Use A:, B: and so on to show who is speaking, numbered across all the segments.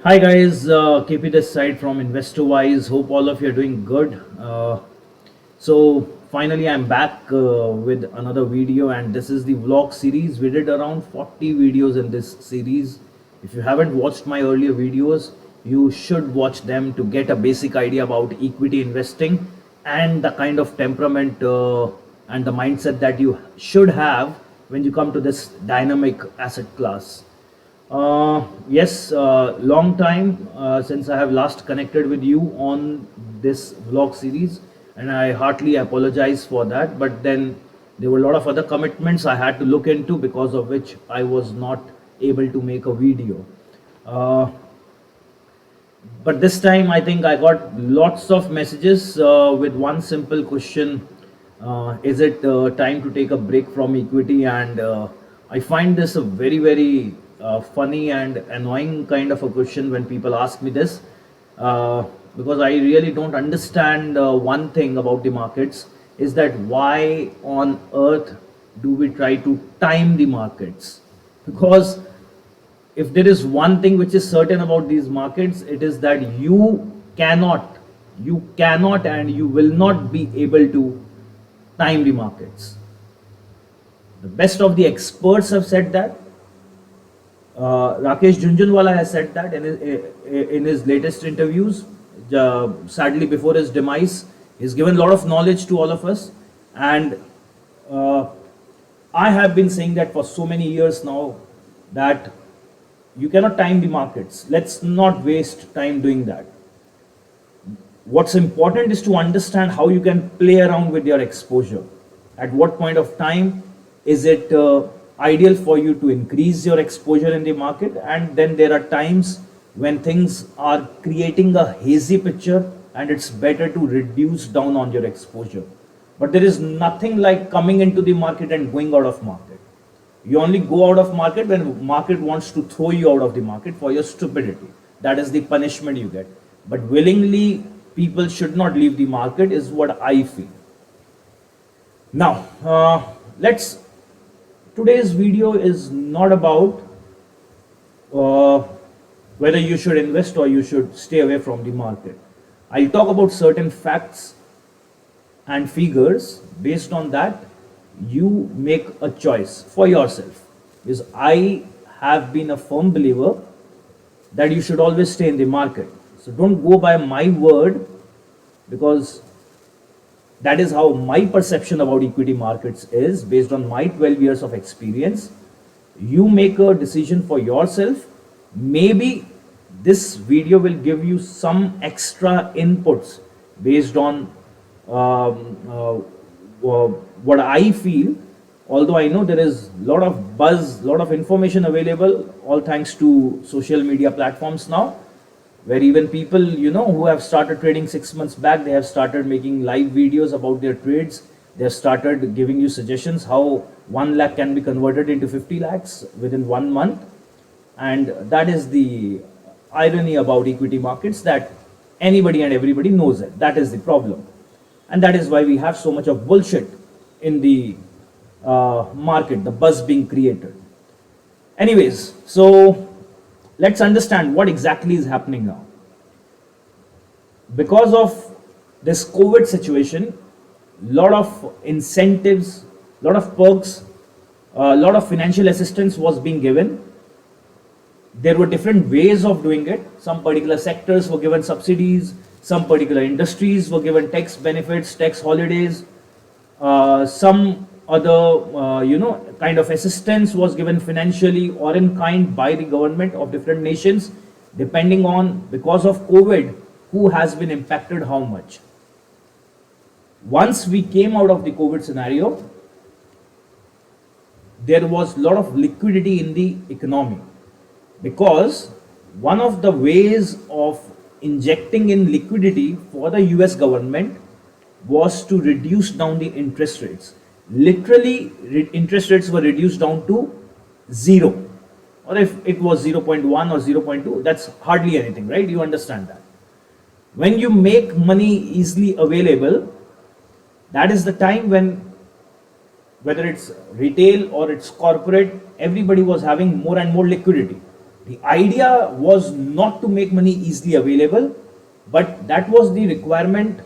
A: Hi guys, KP this side from InvestorWise. Hope all of you are doing good. So finally, I'm back with another video, and this is the vlog series. We did around 40 videos in this series. If you haven't watched my earlier videos, you should watch them to get a basic idea about equity investing and the kind of temperament and the mindset that you should have when you come to this dynamic asset class. Yes, long time since I have last connected with you on this vlog series, and I heartily apologize for that. But then there were a lot of other commitments I had to look into, because of which I was not able to make a video. Uh, but this time I think I got lots of messages with one simple question: is it time to take a break from equity? And I find this a very funny and annoying kind of a question when people ask me this, because I really don't understand one thing about the markets, is that why on earth do we try to time the markets? Because if there is one thing which is certain about these markets, it is that you cannot and you will not be able to time the markets. The best of the experts have said that. Rakesh Junjunwala has said that in his latest interviews. Sadly, before his demise, he's given a lot of knowledge to all of us, and uh, I have been saying that for so many years now, that you cannot time the markets. Let's not waste time doing that. What's important is to understand how you can play around with your exposure. At what point of time is it ideal for you to increase your exposure in the market? And then there are times when things are creating a hazy picture, and it's better to reduce down on your exposure. But there is nothing like coming into the market and going out of market. You only go out of market when market wants to throw you out of the market for your stupidity. That is the punishment you get. But willingly, people should not leave the market, is what I feel. Now, let's. Today's video is not about uh, whether you should invest or you should stay away from the market. I'll talk about certain facts and figures. Based on that, you make a choice for yourself, because I have been a firm believer that you should always stay in the market. So don't go by my word, because that is how my perception about equity markets is based on my 12 years of experience. You make a decision for yourself. Maybe this video will give you some extra inputs based on what I feel. Although I know there is a lot of buzz, lot of information available, all thanks to social media platforms now, where even people who have started trading 6 months back, they have started making live videos about their trades. They have started giving you suggestions how 1 lakh can be converted into 50 lakhs within 1 month. And that is the irony about equity markets, that anybody and everybody knows it. That is the problem, and that is why we have so much of bullshit in the market, the buzz being created. Anyways, so let's understand what exactly is happening now. Because of this COVID situation, lot of incentives, lot of perks, a lot of financial assistance was being given. There were different ways of doing it. Some particular sectors were given subsidies, some particular industries were given tax benefits, tax holidays, some other kind of assistance was given financially or in kind by the government of different nations, depending on, because of COVID, who has been impacted how much. Once we came out of the COVID scenario, there was a lot of liquidity in the economy, because one of the ways of injecting in liquidity for the US government was to reduce down the interest rates. Literally, interest rates were reduced down to zero, or if it was 0.1 or 0.2, that's hardly anything, right? You understand that. When you make money easily available, that is the time when, whether it's retail or it's corporate, everybody was having more and more liquidity. The idea was not to make money easily available, but that was the requirement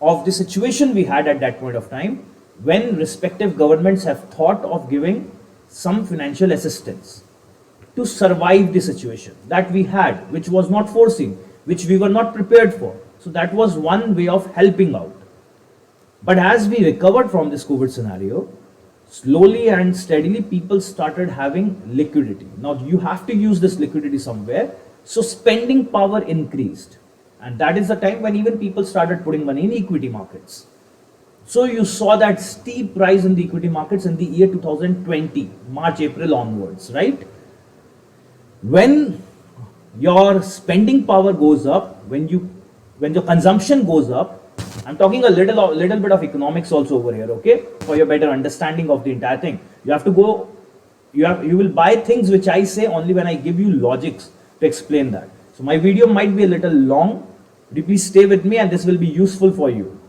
A: of the situation we had at that point of time, when respective governments have thought of giving some financial assistance to survive the situation that we had, which was not foreseen, which we were not prepared for. So that was one way of helping out. But as we recovered from this COVID scenario, slowly and steadily people started having liquidity. Now you have to use this liquidity somewhere. So spending power increased. And that is the time when even people started putting money in equity markets. So you saw that steep rise in the equity markets in the year 2020, March, April onwards, right? When your spending power goes up, when your consumption goes up, I'm talking a little bit of economics also over here, okay? For your better understanding of the entire thing. You have to go, you will buy things which I say only when I give you logics to explain that. So my video might be a little long. Would you please stay with me, and this will be useful for you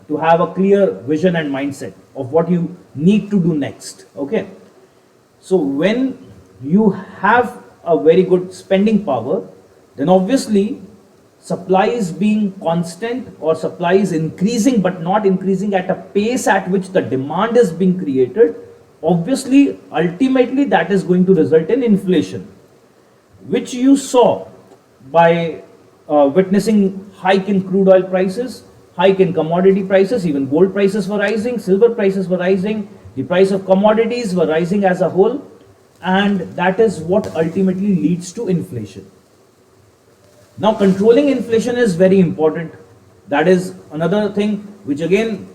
A: to have a clear vision and mindset of what you need to do next, okay? So when you have a very good spending power, then obviously supply is being constant, or supply is increasing but not increasing at a pace at which the demand is being created. Obviously, ultimately that is going to result in inflation, which you saw by witnessing hike in crude oil prices, hike in commodity prices, even gold prices were rising, silver prices were rising, the price of commodities were rising as a whole, and that is what ultimately leads to inflation. Now, controlling inflation is very important. That is another thing which, again,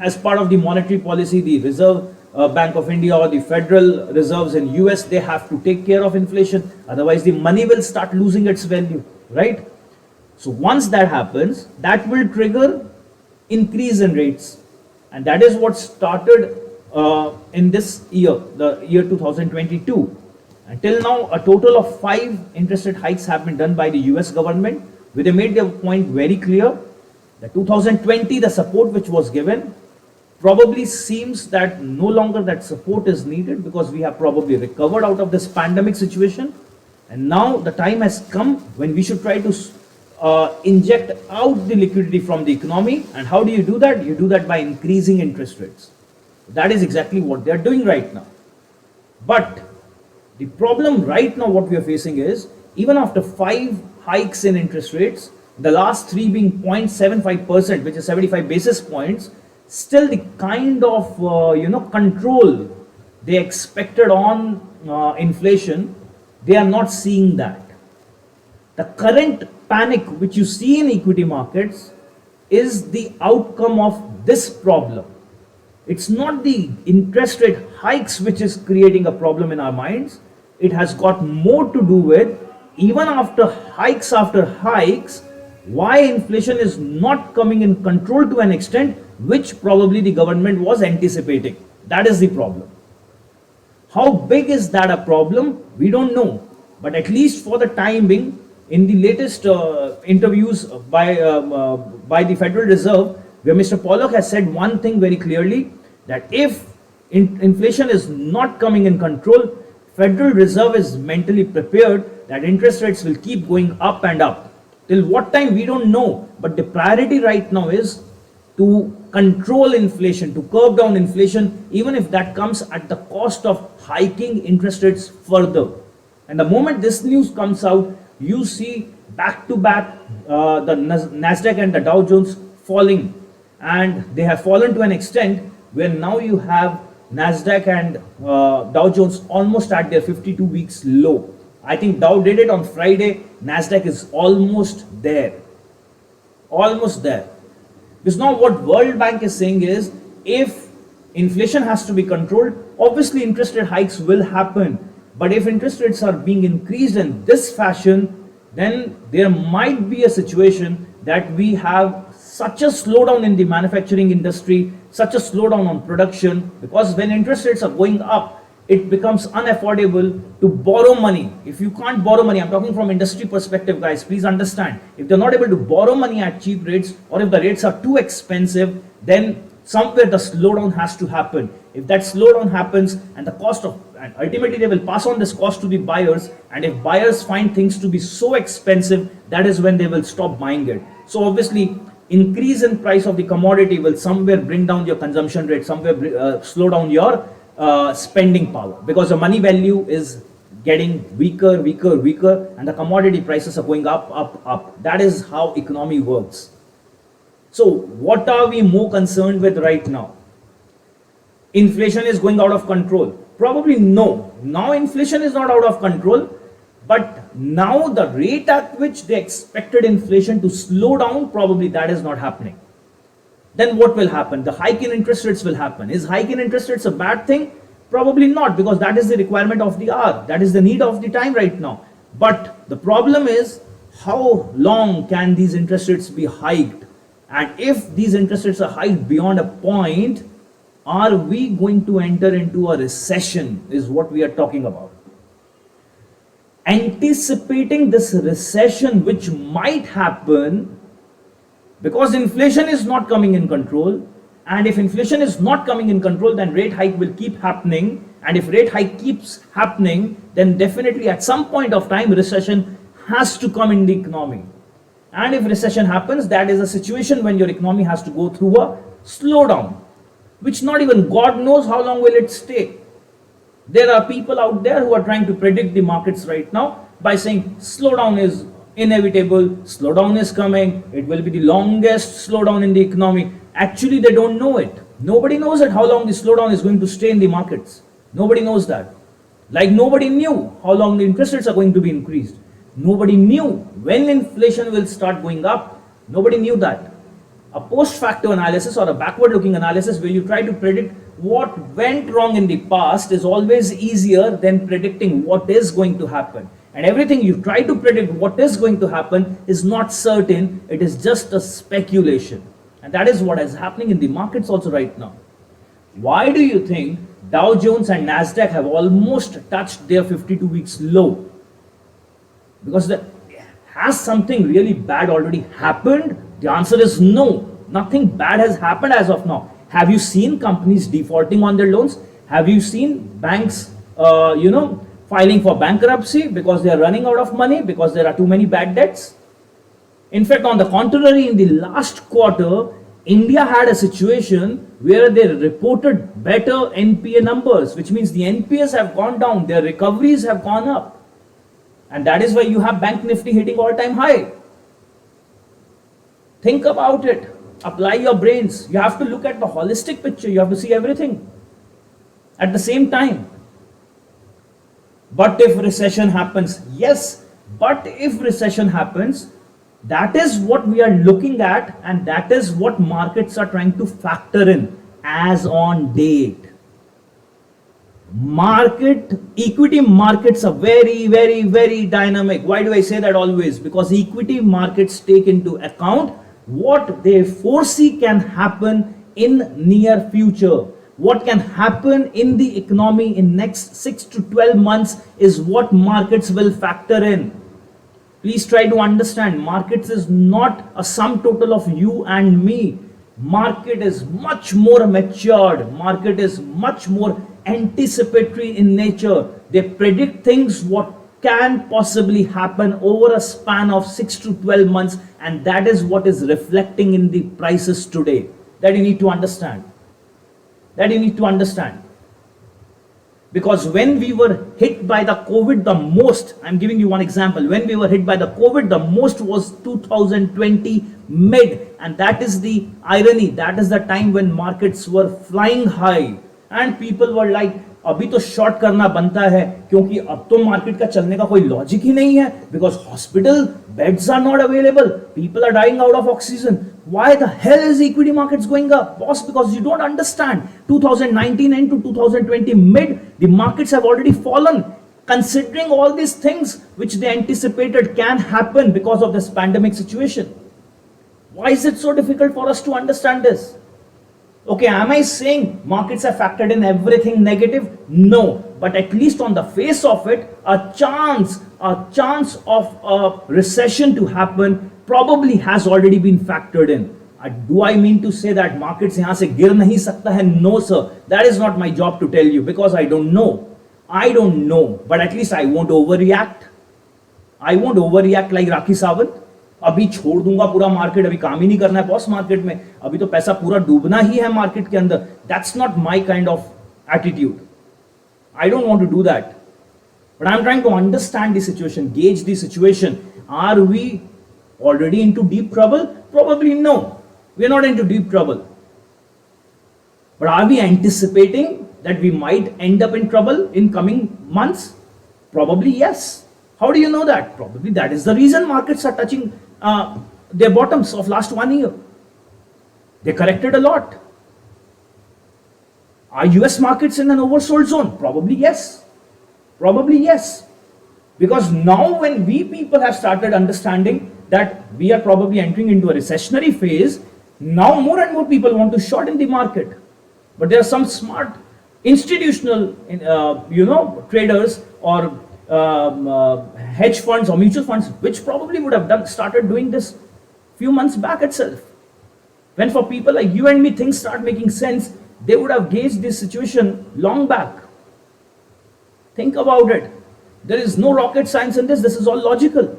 A: as part of the monetary policy, the Reserve Bank of India or the Federal Reserves in US, they have to take care of inflation. Otherwise, the money will start losing its value, right? So once that happens, that will trigger increase in rates, and that is what started in this year, the year 2022. Until now, a total of 5 interest rate hikes have been done by the US government, where they made their point very clear. The 2020, the support which was given, probably seems that no longer that support is needed, because we have probably recovered out of this pandemic situation. And now the time has come when we should try to inject out the liquidity from the economy. And how do you do that? You do that by increasing interest rates. That is exactly what they are doing right now. But the problem right now, what we are facing is, even after 5 hikes in interest rates, the last 3 being 0.75%, which is 75 basis points, still the kind of control they expected on inflation, they are not seeing that. The current panic which you see in equity markets is the outcome of this problem. It's not the interest rate hikes which is creating a problem in our minds. It has got more to do with, even after hikes, why inflation is not coming in control to an extent which probably the government was anticipating. That is the problem. How big is that a problem? We don't know. But at least for the time being, in the latest interviews by the Federal Reserve, where Mr. Pollock has said one thing very clearly, that if inflation is not coming in control, Federal Reserve is mentally prepared that interest rates will keep going up and up. Till what time, we don't know. But the priority right now is to control inflation, to curb down inflation, even if that comes at the cost of hiking interest rates further. And the moment this news comes out, you see back to back the Nasdaq and the Dow Jones falling, and they have fallen to an extent where now you have Nasdaq and Dow Jones almost at their 52 weeks low. I think Dow did it on Friday. Nasdaq is almost there. Almost there. Because now what World Bank is saying is, if inflation has to be controlled, obviously interest rate hikes will happen. But if interest rates are being increased in this fashion, then there might be a situation that we have such a slowdown in the manufacturing industry, such a slowdown on production, because when interest rates are going up, it becomes unaffordable to borrow money. If you can't borrow money, I'm talking from industry perspective, guys, please understand. If they're not able to borrow money at cheap rates, or if the rates are too expensive, then Somewhere the slowdown has to happen. If that slowdown happens and the cost of, and ultimately they will pass on this cost to the buyers, and if buyers find things to be so expensive, that is when they will stop buying it. So obviously increase in price of the commodity will somewhere bring down your consumption rate, somewhere slow down your spending power, because the money value is getting weaker, and the commodity prices are going up. That is how economy works. So what are we more concerned with right now? Inflation is going out of control. Probably no. Now inflation is not out of control, but now the rate at which they expected inflation to slow down, probably that is not happening. Then what will happen? The hike in interest rates will happen. Is hike in interest rates a bad thing? Probably not, because that is the requirement of the hour. That is the need of the time right now. But the problem is, how long can these interest rates be hiked? And if these interest rates are hiked beyond a point, are we going to enter into a recession, is what we are talking about. Anticipating this recession which might happen, because inflation is not coming in control, and if inflation is not coming in control, then rate hike will keep happening, and if rate hike keeps happening, then definitely at some point of time recession has to come in the economy. And if recession happens, that is a situation when your economy has to go through a slowdown, which not even God knows how long will it stay. There are people out there who are trying to predict the markets right now by saying slowdown is inevitable, slowdown is coming, it will be the longest slowdown in the economy. Actually, they don't know it. Nobody knows it, how long the slowdown is going to stay in the markets. Nobody knows that. Like nobody knew how long the interest rates are going to be increased. Nobody knew when inflation will start going up. Nobody knew that. A post-facto analysis or a backward-looking analysis where you try to predict what went wrong in the past is always easier than predicting what is going to happen. And everything you try to predict what is going to happen is not certain. It is just a speculation. And that is what is happening in the markets also right now. Why do you think Dow Jones and Nasdaq have almost touched their 52 weeks low? Because has something really bad already happened? The answer is no. Nothing bad has happened as of now. Have you seen companies defaulting on their loans? Have you seen banks, filing for bankruptcy because they are running out of money, because there are too many bad debts? In fact, on the contrary, in the last quarter, India had a situation where they reported better NPA numbers, which means the NPAs have gone down, their recoveries have gone up. And that is why you have Bank Nifty hitting all-time high. Think about it. Apply your brains. You have to look at the holistic picture. You have to see everything at the same time. But if recession happens, yes, but if recession happens, that is what we are looking at, and that is what markets are trying to factor in as on date. Equity markets are very dynamic. Why do I say that always? Because equity markets take into account what they foresee can happen in near future. What can happen in the economy in next 6 to 12 months is what markets will factor in. Please try to understand, markets is not a sum total of you and me. Market is much more matured. Market is much more anticipatory in nature. They predict things what can possibly happen over a span of 6 to 12 months, and that is what is reflecting in the prices today. That you need to understand. Because when we were hit by the COVID the most, I'm giving you one example, when we were hit by the COVID the most was 2020 mid, and that is the irony. That is the time when markets were flying high and people were like, अभी तो short करना बनता है क्योंकि अब तो market का चलने का कोई लॉजिक ही नहीं है, because hospital beds are not available, people are dying out of oxygen. Why the hell is equity markets going up? Boss, because you don't understand. 2019 and to 2020 mid, the markets have already fallen. Considering all these things which they anticipated can happen because of this pandemic situation. Why is it so difficult for us to understand this? Okay, am I saying markets have factored in everything negative? No, but at least on the face of it, a chance of a recession to happen probably has already been factored in. Do I mean to say that markets यहाँ से गिर नहीं सकता है? No sir, that is not my job to tell you, because I don't know. I don't know, but at least I won't overreact. I won't overreact like Rakhi Sawant. अभी छोड़ दूंगा पूरा मार्केट, अभी काम ही नहीं करना है बॉस मार्केट में, अभी तो पैसा पूरा डूबना ही है मार्केट के अंदर. That's not my kind of attitude. I don't want to do that. But I'm trying to understand the situation, gauge the situation. Are we already into deep trouble? Probably no. We are not into deep trouble. But are we anticipating that we might end up in trouble in coming months? Probably yes. How do you know that? Probably that is the reason markets are touching their bottoms of last 1 year. They corrected a lot. Are US markets in an oversold zone? Probably yes. Probably yes. Because now when we people have started understanding that we are probably entering into a recessionary phase, now more and more people want to short in the market. But there are some smart institutional traders or hedge funds or mutual funds which probably would have started doing this few months back itself. When for people like you and me things start making sense, they would have gauged this situation long back. Think about it. There is no rocket science in this. This is all logical.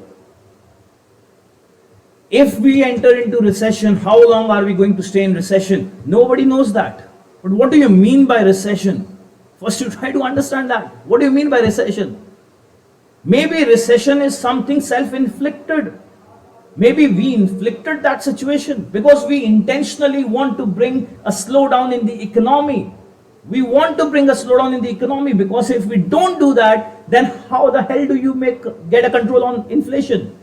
A: If we enter into recession, how long are we going to stay in recession? Nobody knows that. But what do you mean by recession? First you try to understand that. What do you mean by recession? Maybe recession is something self-inflicted. Maybe we inflicted that situation because we intentionally want to bring a slowdown in the economy. We want to bring a slowdown in the economy because if we don't do that, then how the hell do you get a control on inflation?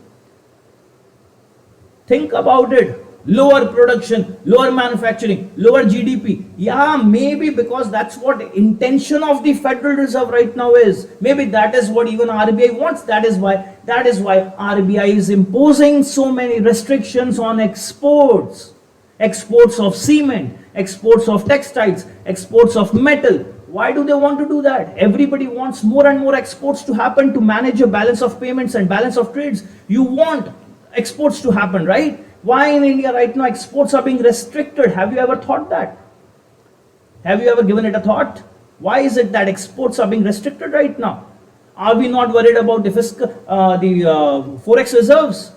A: Think about it. Lower production, lower manufacturing, lower GDP. Yeah, maybe because that's what intention of the Federal Reserve right now is. Maybe that is what even RBI wants. That is why RBI is imposing so many restrictions on exports. Exports of cement, exports of textiles, exports of metal. Why do they want to do that? Everybody wants more and more exports to happen to manage a balance of payments and balance of trades. You want exports to happen, right? Why in India right now exports are being restricted? Have you ever thought that? Have you ever given it a thought? Why is it that exports are being restricted right now? Are we not worried about the forex reserves?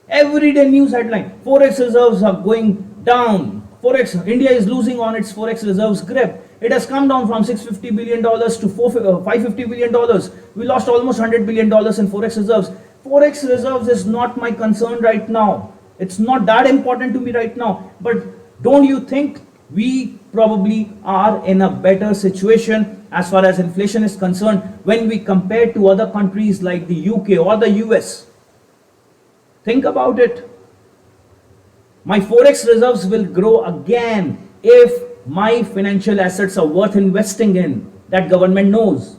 A: Everyday news headline: forex reserves are going down. India is losing on its forex reserves grip. It has come down from $650 billion to $550 billion. We lost almost $100 billion in forex reserves. Forex reserves is not my concern right now. It's not that important to me right now. But don't you think we probably are in a better situation as far as inflation is concerned when we compare to other countries like the UK or the US? Think about it. My forex reserves will grow again if my financial assets are worth investing in. That government knows.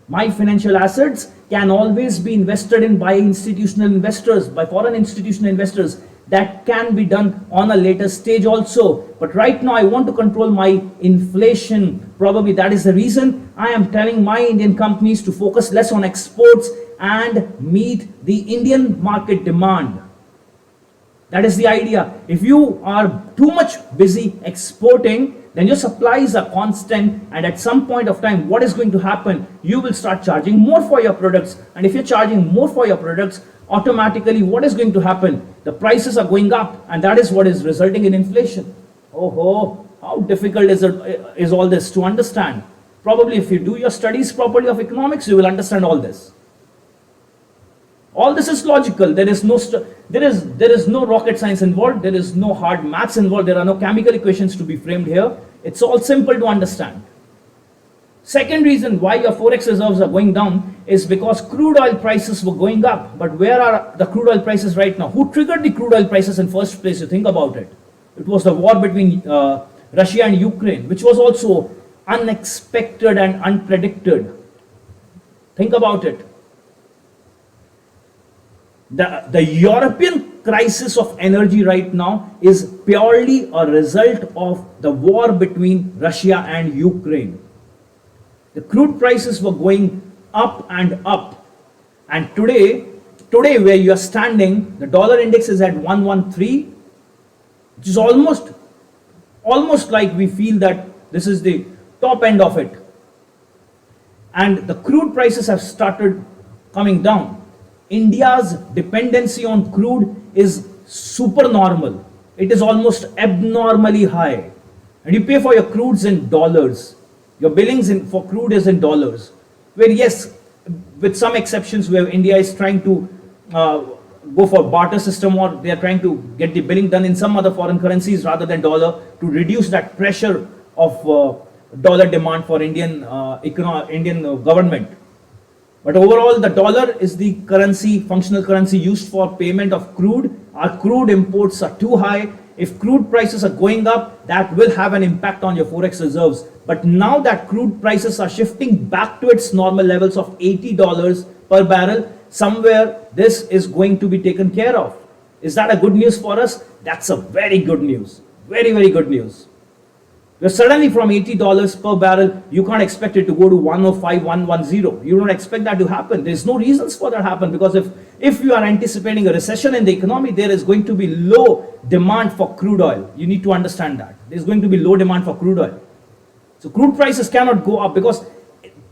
A: My financial assets can always be invested in by institutional investors, by foreign institutional investors. That can be done on a later stage also. But right now I want to control my inflation. Probably that is the reason I am telling my Indian companies to focus less on exports and meet the Indian market demand. That is the idea. If you are too much busy exporting, then your supplies are constant, and at some point of time, what is going to happen? You will start charging more for your products, and if you're charging more for your products, automatically what is going to happen? The prices are going up, and that is what is resulting in inflation. Oh, how difficult is all this to understand? Probably if you do your studies properly of economics, you will understand all this. All this is logical. There is no rocket science involved. There is no hard maths involved. There are no chemical equations to be framed here. It's all simple to understand. Second reason why your forex reserves are going down is because crude oil prices were going up. But where are the crude oil prices right now? Who triggered the crude oil prices in first place? You think about it. It was the war between Russia and Ukraine, which was also unexpected and unpredicted. Think about it. The European crisis of energy right now is purely a result of the war between Russia and Ukraine. The crude prices were going up and up. And today where you are standing, the dollar index is at 113. which is almost like we feel that this is the top end of it. And the crude prices have started coming down. India's dependency on crude is super normal. It is almost abnormally high. And you pay for your crudes in dollars. Your billings for crude is in dollars. Where yes, with some exceptions where India is trying to go for barter system, or they are trying to get the billing done in some other foreign currencies rather than dollar, to reduce that pressure of dollar demand for Indian government. But overall, the dollar is the currency, functional currency used for payment of crude. Our crude imports are too high. If crude prices are going up, that will have an impact on your forex reserves. But now that crude prices are shifting back to its normal levels of $80 per barrel, somewhere this is going to be taken care of. Is that a good news for us? That's a very good news. Very, very good news. Because suddenly from $80 per barrel, you can't expect it to go to 105, 110. You don't expect that to happen. There's no reasons for that to happen, because if you are anticipating a recession in the economy, there is going to be low demand for crude oil. You need to understand that. There's going to be low demand for crude oil. So crude prices cannot go up, because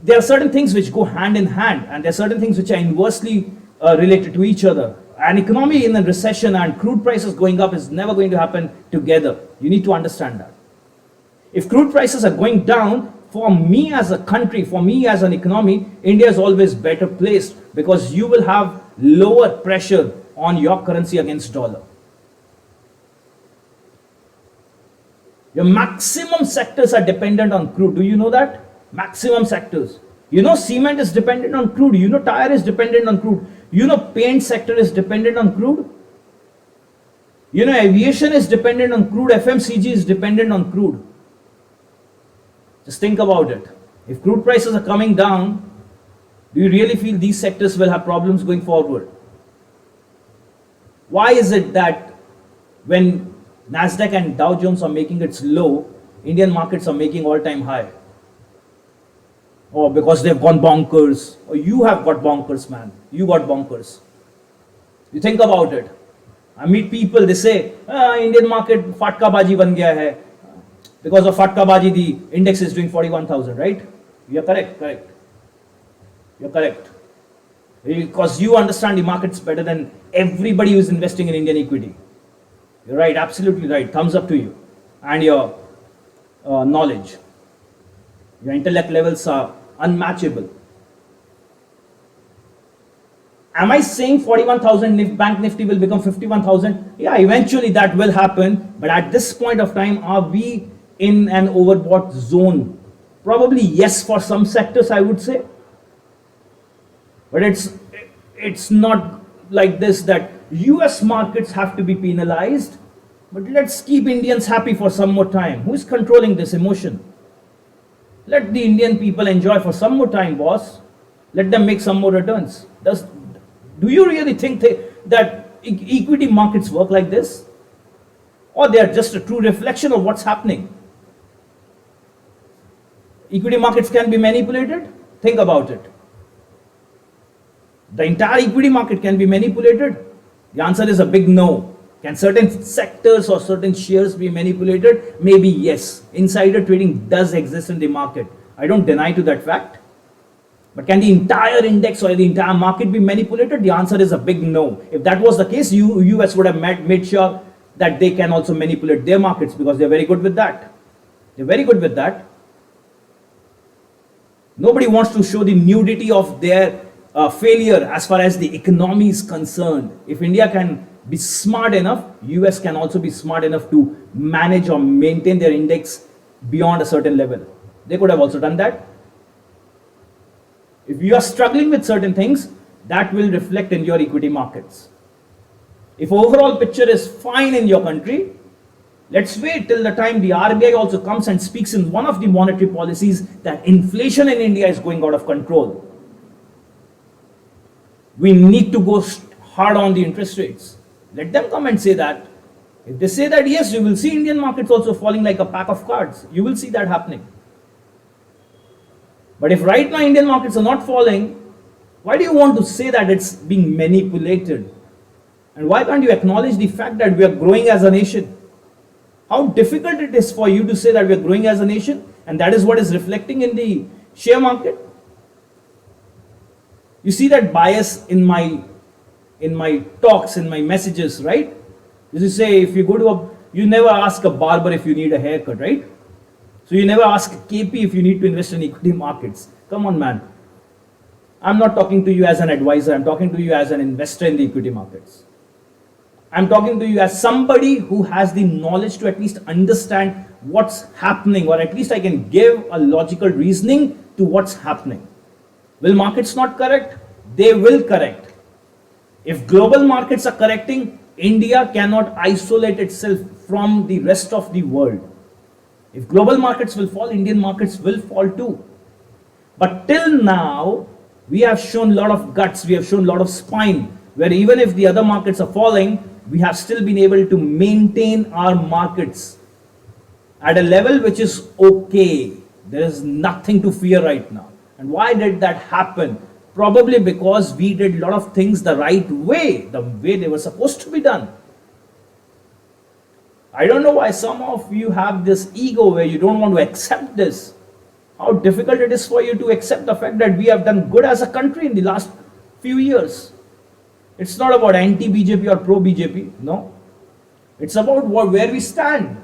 A: there are certain things which go hand in hand, and there are certain things which are inversely related to each other. An economy in a recession and crude prices going up is never going to happen together. You need to understand that. If crude prices are going down, for me as a country, for me as an economy, India is always better placed, because you will have lower pressure on your currency against dollar. Your maximum sectors are dependent on crude. Do you know that? Maximum sectors. You know cement is dependent on crude. You know tire is dependent on crude. You know paint sector is dependent on crude. You know aviation is dependent on crude. FMCG is dependent on crude. Just think about it. If crude prices are coming down, do you really feel these sectors will have problems going forward? Why is it that when Nasdaq and Dow Jones are making its low, Indian markets are making all-time high? Or because they've gone bonkers. Or you have got bonkers, man. You got bonkers. You think about it. I meet people, they say, Indian market fatka baji ban gaya hai. Because of fatka baji, the index is doing 41,000, right? You're correct. You're correct. Because you understand the markets better than everybody who's investing in Indian equity. You're right, absolutely right. Thumbs up to you and your knowledge. Your intellect levels are unmatchable. Am I saying 41,000 bank nifty will become 51,000? Yeah, eventually that will happen. But at this point of time, are we in an overbought zone? Probably yes, for some sectors I would say. But it's not like this that US markets have to be penalized. But let's keep Indians happy for some more time. Who is controlling this emotion? Let the Indian people enjoy for some more time, boss. Let them make some more returns. Do you really think that equity markets work like this? Or they are just a true reflection of what's happening? Equity markets can be manipulated? Think about it. The entire equity market can be manipulated? The answer is a big no. Can certain sectors or certain shares be manipulated? Maybe yes. Insider trading does exist in the market. I don't deny to that fact. But can the entire index or the entire market be manipulated? The answer is a big no. If that was the case, US would have made sure that they can also manipulate their markets, because they're very good with that. They're very good with that. Nobody wants to show the nudity of their failure as far as the economy is concerned. If India can be smart enough, US can also be smart enough to manage or maintain their index beyond a certain level. They could have also done that. If you are struggling with certain things, that will reflect in your equity markets. If overall picture is fine in your country, let's wait till the time the RBI also comes and speaks in one of the monetary policies that inflation in India is going out of control. We need to go hard on the interest rates. Let them come and say that. If they say that, yes, you will see Indian markets also falling like a pack of cards. You will see that happening. But if right now Indian markets are not falling, why do you want to say that it's being manipulated? And why can't you acknowledge the fact that we are growing as a nation? How difficult it is for you to say that we are growing as a nation, and that is what is reflecting in the share market. You see that bias in my talks, in my messages, right? You say if you go to you never ask a barber if you need a haircut, right? So you never ask KP if you need to invest in equity markets. Come on, man. I'm not talking to you as an advisor. I'm talking to you as an investor in the equity markets. I'm talking to you as somebody who has the knowledge to at least understand what's happening, or at least I can give a logical reasoning to what's happening. Will markets not correct? They will correct. If global markets are correcting, India cannot isolate itself from the rest of the world. If global markets will fall, Indian markets will fall too. But till now, we have shown a lot of guts, we have shown a lot of spine, where even if the other markets are falling, we have still been able to maintain our markets at a level which is okay. There is nothing to fear right now. And why did that happen? Probably because we did a lot of things the right way, the way they were supposed to be done. I don't know why some of you have this ego where you don't want to accept this. How difficult it is for you to accept the fact that we have done good as a country in the last few years. It's not about anti-BJP or pro-BJP, no. It's about where we stand.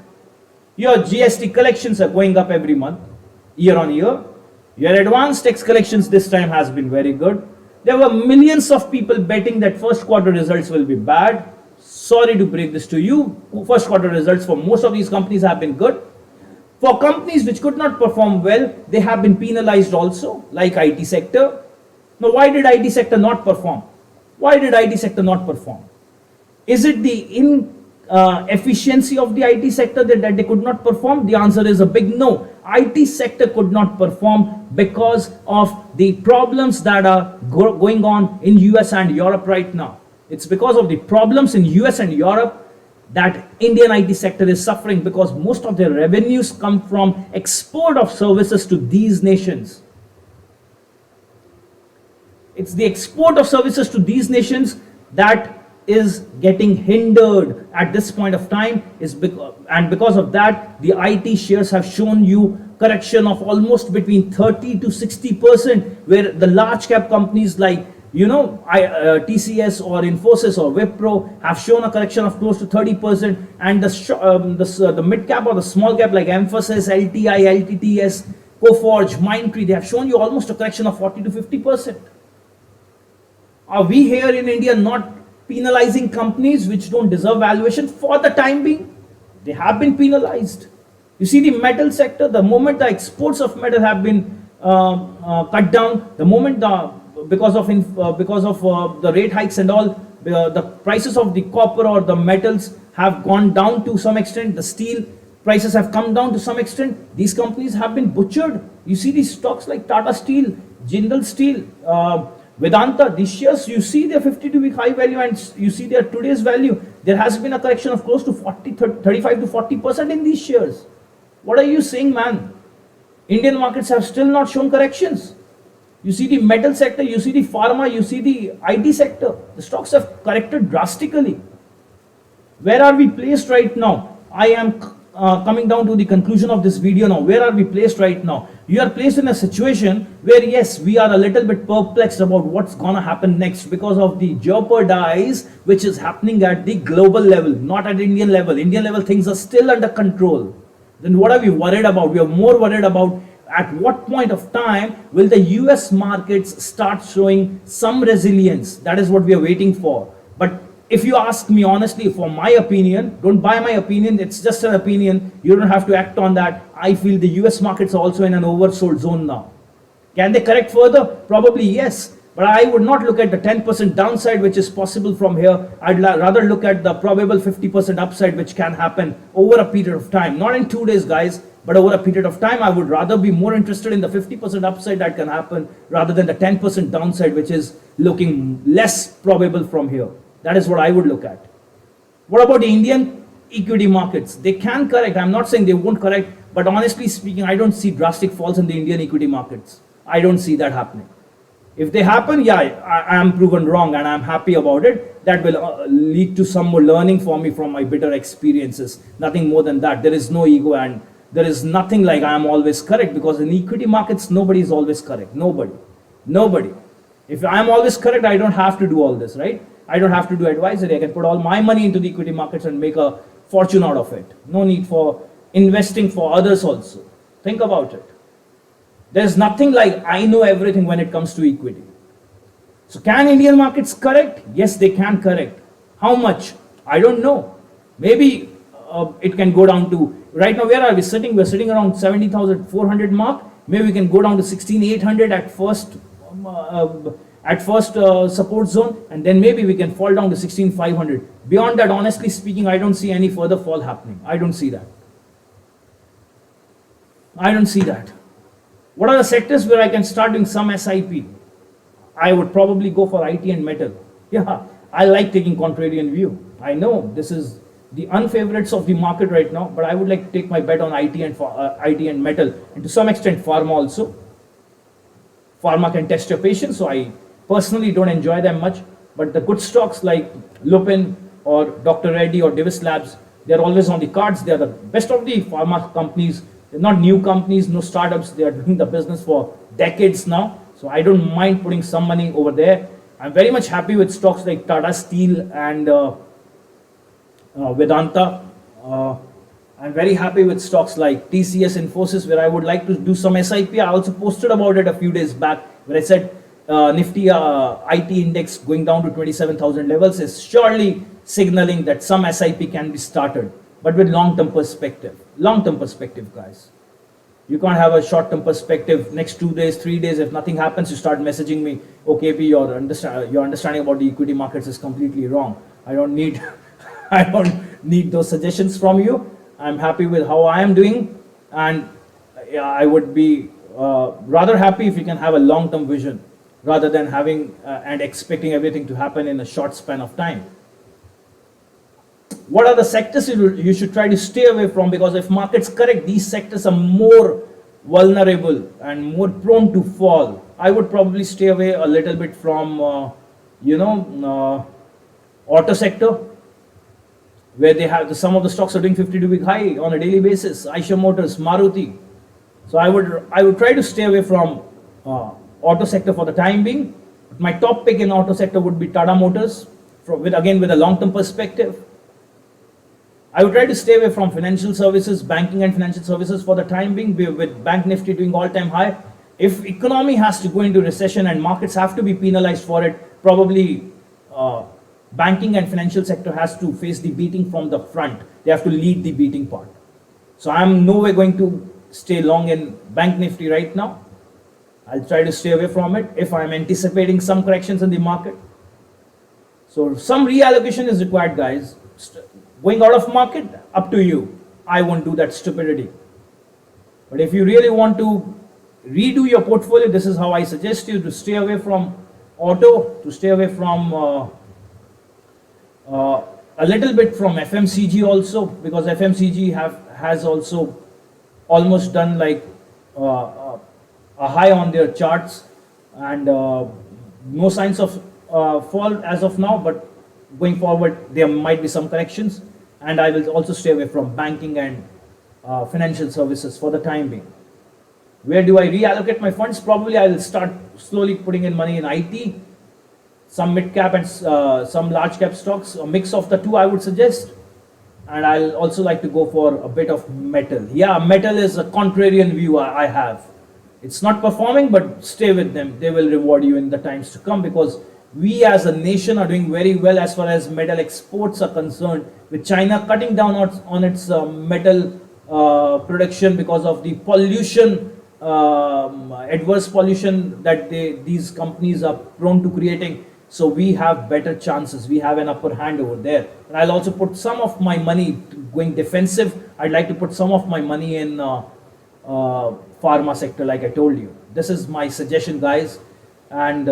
A: Your GST collections are going up every month, year on year. Your advanced tax collections this time has been very good. There were millions of people betting that first quarter results will be bad. Sorry to break this to you. First quarter results for most of these companies have been good. For companies which could not perform well, they have been penalized also, like IT sector. Now, why did IT sector not perform? Why did IT sector not perform? Is it the inefficiency of the IT sector that they could not perform? The answer is a big no. IT sector could not perform because of the problems that are going on in US and Europe right now. It's because of the problems in US and Europe that Indian IT sector is suffering, because most of their revenues come from export of services to these nations. It's the export of services to these nations that is getting hindered at this point of time, and because of that, the IT shares have shown you correction of almost between 30 to 60%, where the large cap companies like TCS or Infosys or Wipro have shown a correction of close to 30%, and the mid cap or the small cap like Emphasis, LTI, LTTS, Coforge, Mindtree, they have shown you almost a correction of 40 to 50%. Are we here in India not penalizing companies which don't deserve valuation for the time being? They have been penalized. You see the metal sector, the moment the exports of metal have been cut down, the moment because of the rate hikes and all, the prices of the copper or the metals have gone down to some extent. The steel prices have come down to some extent. These companies have been butchered. You see these stocks like Tata Steel, Jindal Steel, Vedanta, these shares, you see their 52-week high value and you see their today's value. There has been a correction of close to 35 to 40% in these shares. What are you saying, man? Indian markets have still not shown corrections. You see the metal sector, you see the pharma, you see the IT sector. The stocks have corrected drastically. Where are we placed right now? I am coming down to the conclusion of this video now. Where are we placed right now? You are placed in a situation where, yes, we are a little bit perplexed about what's gonna happen next because of the jeopardize which is happening at the global level, not at Indian level. Indian level things are still under control. Then what are we worried about? We are more worried about at what point of time will the US markets start showing some resilience. That is what we are waiting for. But if you ask me honestly, for my opinion, don't buy my opinion, it's just an opinion, you don't have to act on that. I feel the US markets are also in an oversold zone now. Can they correct further? Probably yes, but I would not look at the 10% downside which is possible from here. I'd rather look at the probable 50% upside which can happen over a period of time. Not in 2 days, guys, but over a period of time. I would rather be more interested in the 50% upside that can happen rather than the 10% downside which is looking less probable from here. That is what I would look at. What about the Indian equity markets? They can correct. I'm not saying they won't correct, but honestly speaking, I don't see drastic falls in the Indian equity markets. I don't see that happening. If they happen, yeah, I am proven wrong and I'm happy about it. That will lead to some more learning for me from my bitter experiences. Nothing more than that. There is no ego and there is nothing like I am always correct, because in equity markets, nobody is always correct. Nobody. Nobody. If I am always correct, I don't have to do all this, right? I don't have to do advisory. I can put all my money into the equity markets and make a fortune out of it. No need for investing for others also. Think about it. There's nothing like I know everything when it comes to equity. So can Indian markets correct? Yes, they can correct. How much? I don't know. Maybe it can go down to, right now where are we sitting? We're sitting around 70,400 mark. Maybe we can go down to 16,800 at first support zone, and then maybe we can fall down to 16,500. Beyond that, honestly speaking, I don't see any further fall happening. I don't see that. I don't see that. What are the sectors where I can start doing some SIP? I would probably go for IT and metal. Yeah, I like taking contrarian view. I know this is the unfavorites of the market right now, but I would like to take my bet on IT and metal, and to some extent pharma also. Pharma can test your patience, so I personally don't enjoy them much. But the good stocks like Lupin or Dr. Reddy or Divis Labs, they're always on the cards. They're the best of the pharma companies. They're not new companies, no startups. They are doing the business for decades now. So I don't mind putting some money over there. I'm very much happy with stocks like Tata Steel and Vedanta. I'm very happy with stocks like TCS, Infosys, where I would like to do some SIP. I also posted about it a few days back, where I said Nifty IT index going down to 27,000 levels is surely signaling that some SIP can be started, but with long-term perspective. Long-term perspective, guys. You can't have a short-term perspective. Next 2 days, 3 days, if nothing happens, you start messaging me, okay, your understanding about the equity markets is completely wrong. I don't need, I don't need those suggestions from you. I'm happy with how I am doing, and I would be rather happy if you can have a long-term vision rather than having and expecting everything to happen in a short span of time. What are the sectors you should try to stay away from? Because if markets correct, these sectors are more vulnerable and more prone to fall. I would probably stay away a little bit from, auto sector, where they have some of the stocks are doing 52-week high on a daily basis. Aisha Motors, Maruti. So I would try to stay away from auto sector for the time being. My top pick in auto sector would be Tata Motors, with a long-term perspective. I would try to stay away from financial services, banking and financial services for the time being, with Bank Nifty doing all-time high. If economy has to go into recession and markets have to be penalized for it, probably banking and financial sector has to face the beating from the front. They have to lead the beating part. So I'm no way going to stay long in Bank Nifty right now. I'll try to stay away from it if I'm anticipating some corrections in the market. So some reallocation is required, guys. Going out of market, up to you. I won't do that stupidity. But if you really want to redo your portfolio, this is how I suggest you to stay away from auto, to stay away from a little bit from FMCG also, because FMCG has also almost done like a high on their charts, and no signs of fall as of now, but going forward there might be some corrections. And I will also stay away from banking and financial services for the time being. Where do I reallocate my funds? Probably I will start slowly putting in money in IT, some mid cap and some large cap stocks, a mix of the two I would suggest. And I'll also like to go for a bit of metal. Yeah, metal is a contrarian view I have. It's not performing, but stay with them. They will reward you in the times to come, because we as a nation are doing very well as far as metal exports are concerned, with China cutting down on its metal production because of the pollution, adverse pollution that these companies are prone to creating. So we have better chances. We have an upper hand over there. And I'll also put some of my money going defensive. I'd like to put some of my money in pharma sector, like I told you. This is my suggestion, guys. And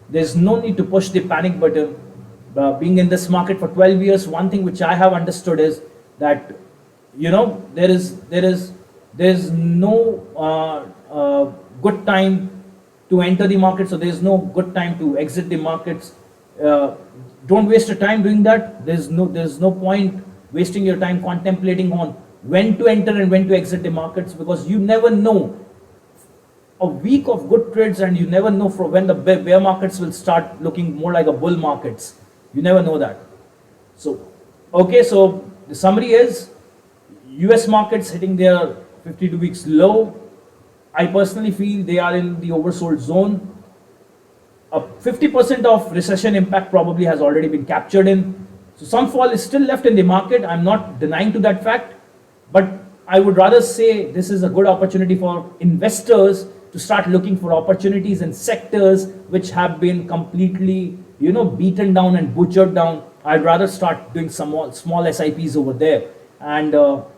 A: there's no need to push the panic button. Being in this market for 12 years, one thing which I have understood is that, there is no good time to enter the market, so there's no good time to exit the markets. uh, don't waste your time doing that. There's no point wasting your time contemplating on when to enter and when to exit the markets, because you never know a week of good trades, and you never know from when the bear markets will start looking more like a bull markets. You never know that. So okay, so the summary is US markets hitting their 52 weeks low. I personally feel they are in the oversold zone. 50% of recession impact probably has already been captured in. So some fall is still left in the market. I'm not denying to that fact, but I would rather say this is a good opportunity for investors to start looking for opportunities in sectors which have been completely, beaten down and butchered down. I'd rather start doing some small SIPs over there. And how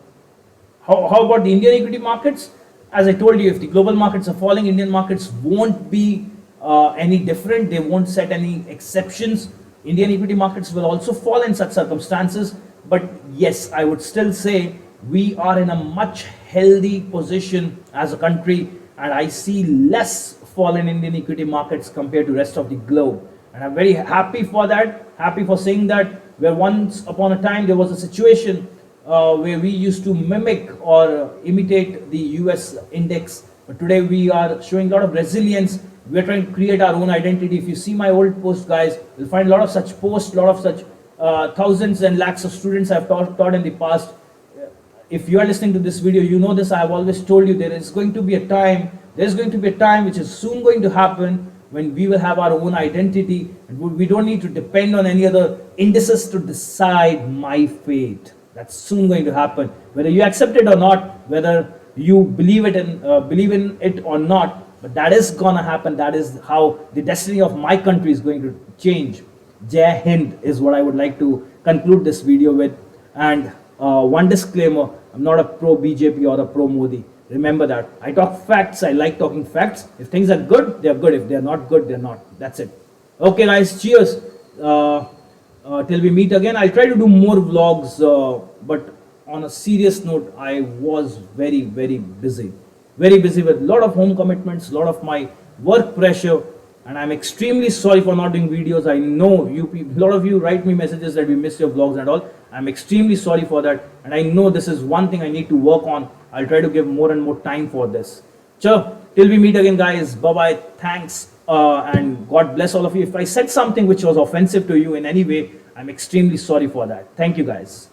A: about the Indian equity markets? As I told you, if the global markets are falling, Indian markets won't be any different. They won't set any exceptions. Indian equity markets will also fall in such circumstances. But yes, I would still say we are in a much healthy position as a country, and I see less fall in Indian equity markets compared to rest of the globe. And I'm very happy for that, happy for saying that, where once upon a time there was a situation where we used to mimic or imitate the US index, but today we are showing a lot of resilience. We are trying to create our own identity. If you see my old post, guys, you'll find a lot of such posts, a lot of such thousands and lakhs of students I've taught in the past. If you are listening to this video, you know this. I have always told you there's going to be a time which is soon going to happen, when we will have our own identity, and we don't need to depend on any other indices to decide my fate. That's soon going to happen, whether you accept it or not, whether you believe in it or not. But that is gonna happen. That is how the destiny of my country is going to change. Jai Hind is what I would like to conclude this video with. And one disclaimer: I'm not a pro BJP or a pro Modi. Remember that. I talk facts. I like talking facts. If things are good, they're good. If they're not good, they're not. That's it. Okay, guys. Cheers. Till we meet again. I'll try to do more vlogs. But on a serious note, I was very, very busy. Very busy with a lot of home commitments, a lot of my work pressure. And I'm extremely sorry for not doing videos. I know you people, a lot of you write me messages that we missed your vlogs and all. I'm extremely sorry for that. And I know this is one thing I need to work on. I'll try to give more and more time for this. Till we meet again, guys. Bye-bye. Thanks. And God bless all of you. If I said something which was offensive to you in any way, I'm extremely sorry for that. Thank you, guys.